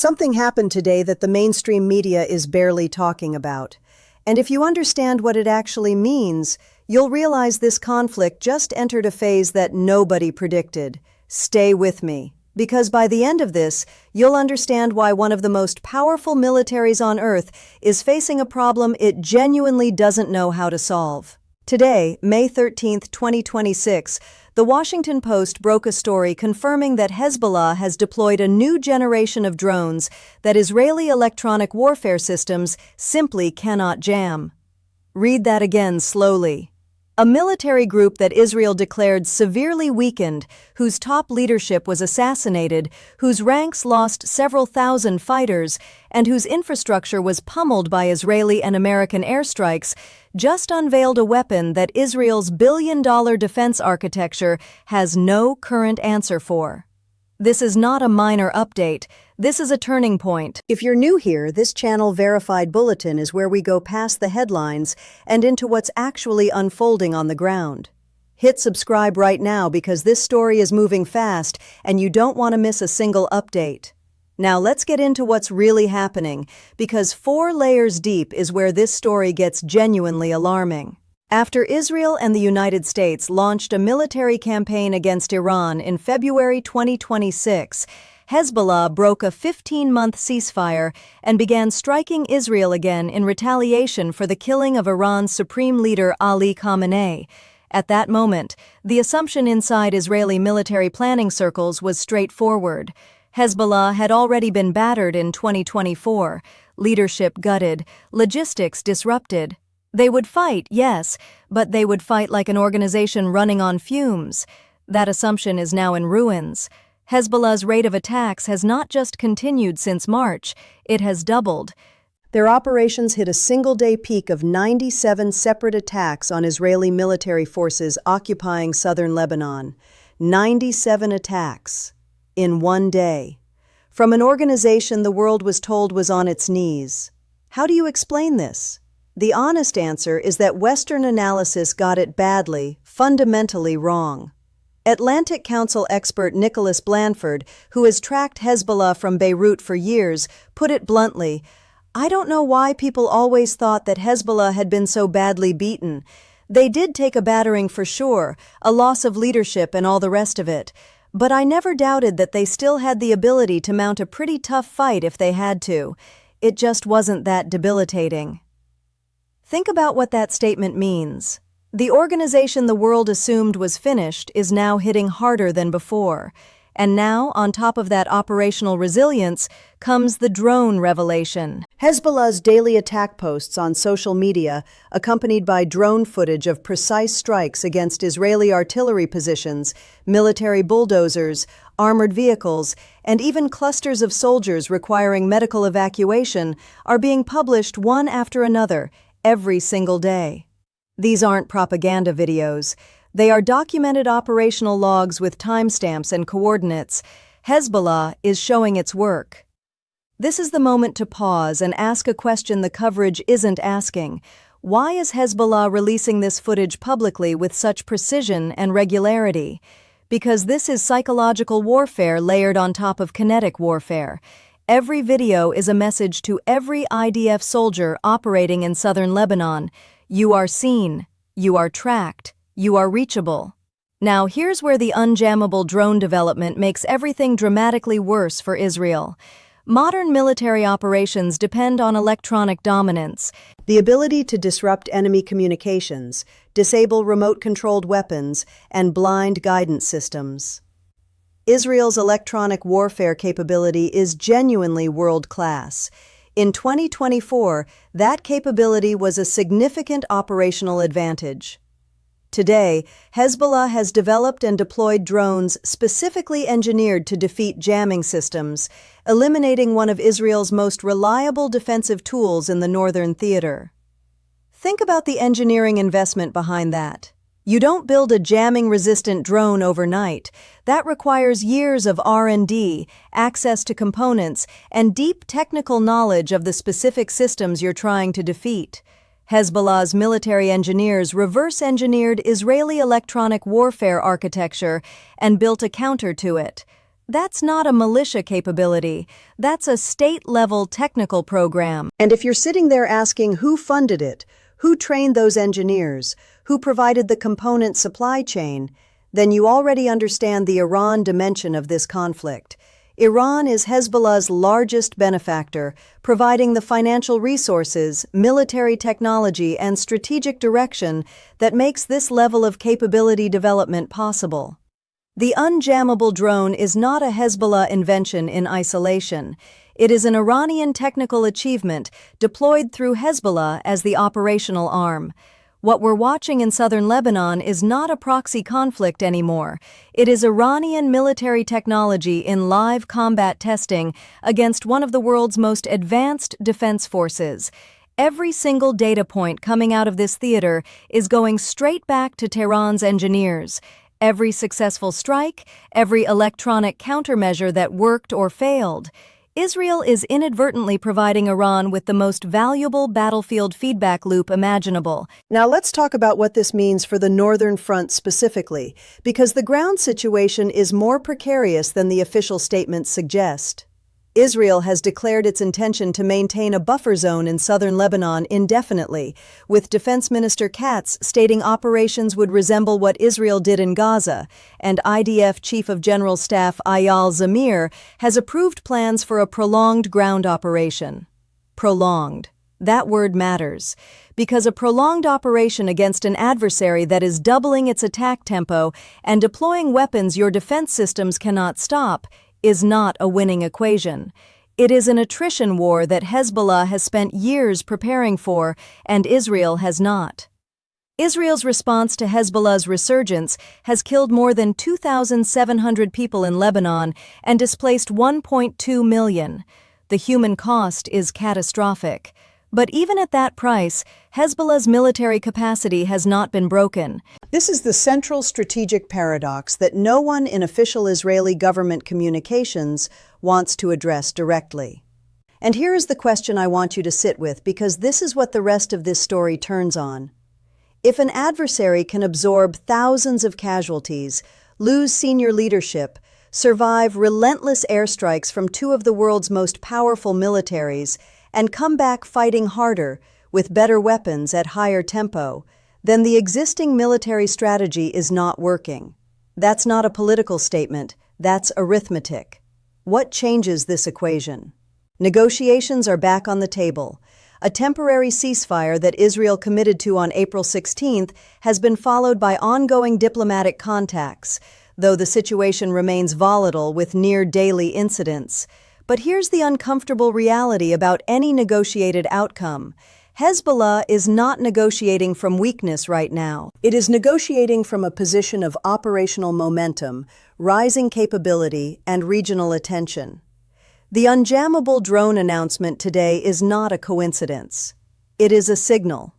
Something happened today that the mainstream media is barely talking about. And if you understand what it actually means, you'll realize this conflict just entered a phase that nobody predicted. Stay with me, because by the end of this, you'll understand why one of the most powerful militaries on Earth is facing a problem it genuinely doesn't know how to solve. Today, May 13, 2026, The Washington Post broke a story confirming that Hezbollah has deployed a new generation of drones that Israeli electronic warfare systems simply cannot jam. Read that again slowly. A military group that Israel declared severely weakened, whose top leadership was assassinated, whose ranks lost several thousand fighters, and whose infrastructure was pummeled by Israeli and American airstrikes, just unveiled a weapon that Israel's billion-dollar defense architecture has no current answer for. This is not a minor update. This is a turning point. If you're new here, this channel-verified Bulletin is where we go past the headlines and into what's actually unfolding on the ground. Hit subscribe right now because this story is moving fast and you don't want to miss a single update. Now let's get into what's really happening, because 4 layers deep is where this story gets genuinely alarming. After Israel and the United States launched a military campaign against Iran in February 2026, Hezbollah broke a 15-month ceasefire and began striking Israel again in retaliation for the killing of Iran's supreme leader Ali Khamenei. At that moment, the assumption inside Israeli military planning circles was straightforward. Hezbollah had already been battered in 2024, leadership gutted, logistics disrupted. They would fight, yes, but they would fight like an organization running on fumes. That assumption is now in ruins. Hezbollah's rate of attacks has not just continued since March, it has doubled. Their operations hit a single-day peak of 97 separate attacks on Israeli military forces occupying southern Lebanon. 97 attacks in one day. From an organization the world was told was on its knees. How do you explain this? The honest answer is that Western analysis got it badly, fundamentally wrong. Atlantic Council expert Nicholas Blanford, who has tracked Hezbollah from Beirut for years, put it bluntly, "I don't know why people always thought that Hezbollah had been so badly beaten. They did take a battering for sure, a loss of leadership and all the rest of it. But I never doubted that they still had the ability to mount a pretty tough fight if they had to. It just wasn't that debilitating." Think about what that statement means. The organization the world assumed was finished is now hitting harder than before. And now, on top of that operational resilience, comes the drone revelation. Hezbollah's daily attack posts on social media, accompanied by drone footage of precise strikes against Israeli artillery positions, military bulldozers, armored vehicles, and even clusters of soldiers requiring medical evacuation, are being published one after another, every single day. These aren't propaganda videos. They are documented operational logs with timestamps and coordinates. Hezbollah is showing its work. This is the moment to pause and ask a question the coverage isn't asking. Why is Hezbollah releasing this footage publicly with such precision and regularity? Because this is psychological warfare layered on top of kinetic warfare. Every video is a message to every IDF soldier operating in southern Lebanon. You are seen. You are tracked. You are reachable. Now, here's where the unjammable drone development makes everything dramatically worse for Israel. Modern military operations depend on electronic dominance, the ability to disrupt enemy communications, disable remote-controlled weapons, and blind guidance systems. Israel's electronic warfare capability is genuinely world-class. In 2024, that capability was a significant operational advantage. Today, Hezbollah has developed and deployed drones specifically engineered to defeat jamming systems, eliminating one of Israel's most reliable defensive tools in the northern theater. Think about the engineering investment behind that. You don't build a jamming-resistant drone overnight. That requires years of R&D, access to components, and deep technical knowledge of the specific systems you're trying to defeat. Hezbollah's military engineers reverse-engineered Israeli electronic warfare architecture and built a counter to it. That's not a militia capability. That's a state-level technical program. And if you're sitting there asking who funded it, who trained those engineers, who provided the component supply chain, then you already understand the Iran dimension of this conflict. Iran is Hezbollah's largest benefactor, providing the financial resources, military technology, and strategic direction that makes this level of capability development possible. The unjammable drone is not a Hezbollah invention in isolation. It is an Iranian technical achievement deployed through Hezbollah as the operational arm. What we're watching in southern Lebanon is not a proxy conflict anymore. It is Iranian military technology in live combat testing against one of the world's most advanced defense forces. Every single data point coming out of this theater is going straight back to Tehran's engineers. Every successful strike, every electronic countermeasure that worked or failed. Israel is inadvertently providing Iran with the most valuable battlefield feedback loop imaginable. Now let's talk about what this means for the Northern Front specifically, because the ground situation is more precarious than the official statements suggest. Israel has declared its intention to maintain a buffer zone in southern Lebanon indefinitely, with Defense Minister Katz stating operations would resemble what Israel did in Gaza, and IDF Chief of General Staff Eyal Zamir has approved plans for a prolonged ground operation. Prolonged. That word matters, because a prolonged operation against an adversary that is doubling its attack tempo and deploying weapons your defense systems cannot stop is not a winning equation. It is an attrition war that Hezbollah has spent years preparing for, and Israel has not. Israel's response to Hezbollah's resurgence has killed more than 2,700 people in Lebanon and displaced 1.2 million. The human cost is catastrophic. But even at that price, Hezbollah's military capacity has not been broken. This is the central strategic paradox that no one in official Israeli government communications wants to address directly. And here is the question I want you to sit with, because this is what the rest of this story turns on. If an adversary can absorb thousands of casualties, lose senior leadership, survive relentless airstrikes from two of the world's most powerful militaries, and come back fighting harder, with better weapons at higher tempo, then the existing military strategy is not working. That's not a political statement, that's arithmetic. What changes this equation? Negotiations are back on the table. A temporary ceasefire that Israel committed to on April 16th has been followed by ongoing diplomatic contacts, though the situation remains volatile with near-daily incidents. But here's the uncomfortable reality about any negotiated outcome. Hezbollah is not negotiating from weakness right now. It is negotiating from a position of operational momentum, rising capability, and regional attention. The unjammable drone announcement today is not a coincidence. It is a signal,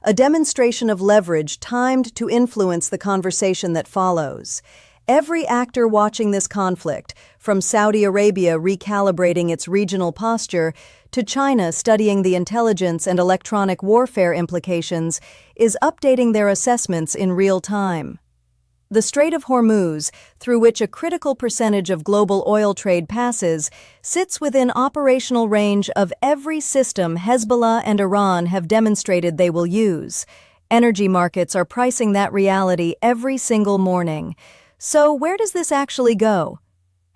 a demonstration of leverage timed to influence the conversation that follows. Every actor watching this conflict, from Saudi Arabia recalibrating its regional posture to China studying the intelligence and electronic warfare implications, is updating their assessments in real time. The Strait of Hormuz, through which a critical percentage of global oil trade passes, sits within operational range of every system Hezbollah and Iran have demonstrated they will use. Energy markets are pricing that reality every single morning. So where does this actually go?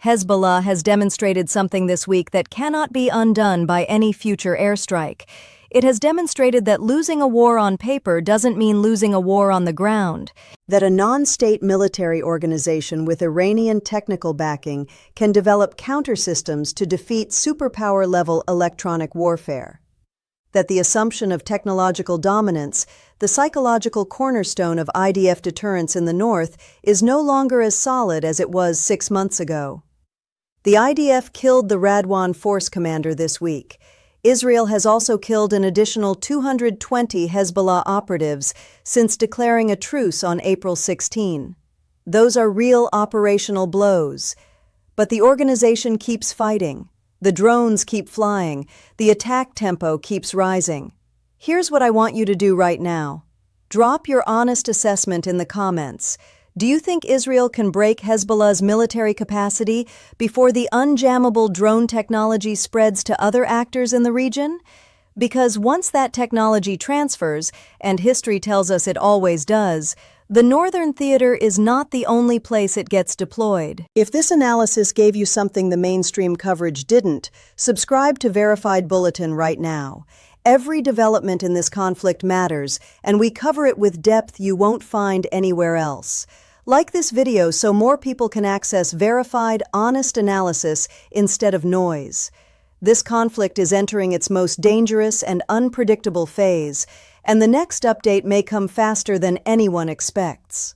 Hezbollah has demonstrated something this week that cannot be undone by any future airstrike. It has demonstrated that losing a war on paper doesn't mean losing a war on the ground. That a non-state military organization with Iranian technical backing can develop counter-systems to defeat superpower-level electronic warfare. That the assumption of technological dominance, the psychological cornerstone of IDF deterrence in the north, is no longer as solid as it was 6 months ago. The IDF killed the Radwan force commander this week. Israel has also killed an additional 220 Hezbollah operatives since declaring a truce on April 16. Those are real operational blows. But the organization keeps fighting. The drones keep flying. The attack tempo keeps rising. Here's what I want you to do right now. Drop your honest assessment in the comments. Do you think Israel can break Hezbollah's military capacity before the unjammable drone technology spreads to other actors in the region? Because once that technology transfers, and history tells us it always does, the northern theater is not the only place it gets deployed. If this analysis gave you something the mainstream coverage didn't, subscribe to Verified Bulletin right now. Every development in this conflict matters, and we cover it with depth you won't find anywhere else. Like this video so more people can access verified, honest analysis instead of noise. This conflict is entering its most dangerous and unpredictable phase, and the next update may come faster than anyone expects.